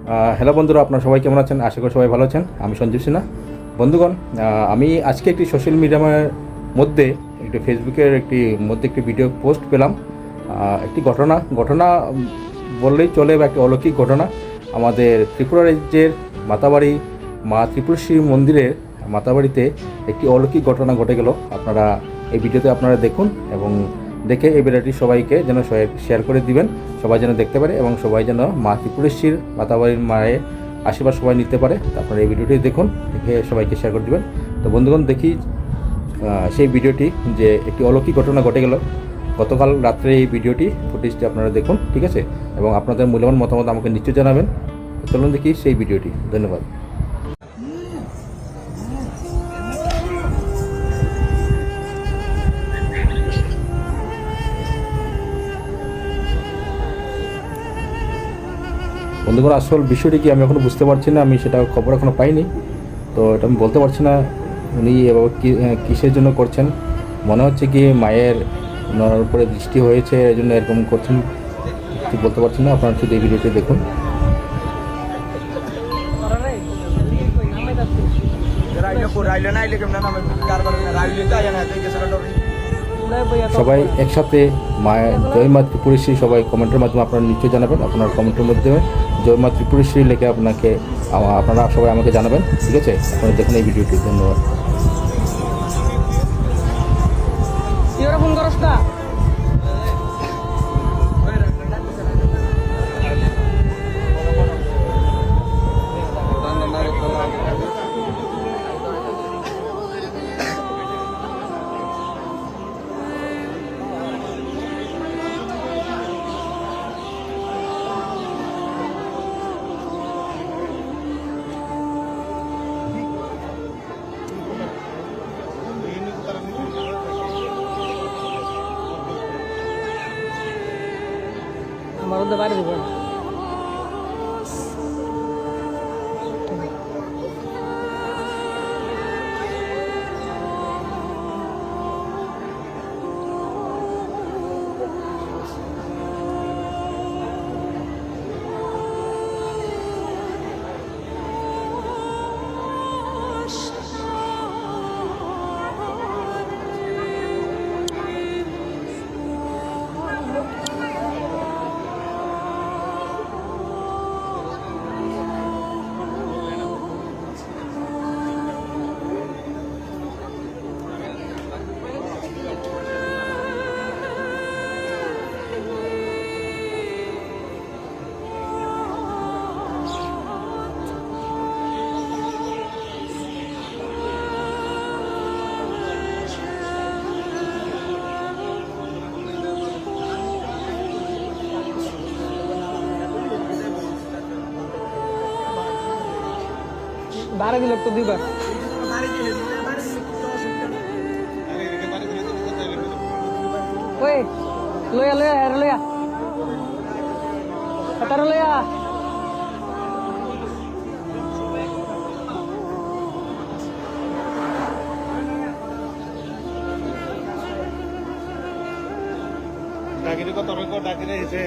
Hello বন্ধুরা, আপনারা সবাই কেমন আছেন? আশা করি সবাই ভালো আছেন। আমি সঞ্জীব সিনহা। বন্ধুগণ, আমি আজকে একটি সোশ্যাল মিডিয়ার মধ্যে একটি ফেসবুকের একটি ভিডিও পোস্ট পেলাম। একটি ঘটনা বললেই চলে, বা একটি অলৌকিক ঘটনা। আমাদের ত্রিপুরা রাজ্যের মাতাবাড়ি মা ত্রিপুরেশ্বরী মন্দিরের মাতাবাড়িতে একটি অলৌকিক ঘটনা ঘটে গেল। আপনারা এই ভিডিওতে আপনারা দেখুন এবং দেখে এই ভিডিওটি সবাইকে যেন শেয়ার করে দিবেন, সবাই যেন দেখতে পারে এবং সবাই যেন মা ত্রিপুরেশ্বরীর মাতাবাড়ির মায়ের আশীর্বাদ সবাই নিতে পারে। আপনারা এই ভিডিওটি দেখুন, দেখে সবাইকে শেয়ার করে দিবেন। তো বন্ধুগণ, দেখি সেই ভিডিওটি, যে একটি অলৌকিক ঘটনা ঘটে গেল গতকাল রাত্রে। এই ভিডিওটি ফুটেজটি আপনারা দেখুন, ঠিক আছে? এবং আপনাদের মূল্যবান মতামত আমাকে নিশ্চয়ই জানাবেন। চলুন দেখি সেই ভিডিওটি। ধন্যবাদ। বন্ধুগণ, আসল বিষয়টি কি আমি এখনও বুঝতে পারছি না। আমি সেটা খবর এখনও পাইনি, তো এটা আমি বলতে পারছি না উনি এবার কিসের জন্য করছেন। মনে হচ্ছে কি মায়ের ওনার উপরে দৃষ্টি হয়েছে, এই জন্য এরকম করছেন, ঠিক বলতে পারছি না। আপনারা শুধু এই ভিডিওটি দেখুন। সবাই একসাথে মায়ের জয় মা ত্রিপুরেশ্বরী সবাই কমেন্টের মাধ্যমে আপনারা নিশ্চয়ই জানাবেন। আপনার কমেন্টের মাধ্যমে জয় মা ত্রিপুরেশ্বরী লেখে আপনারা সবাই আমাকে জানাবেন, ঠিক আছে? আপনারা দেখুন এই ভিডিওটি। ধন্যবাদ। আমার বাইরে দেবেন। बारह भी लगता दुई बार लोया लोया यार लोया कतार लोया ডাকিরে কত ডাকিরে এসে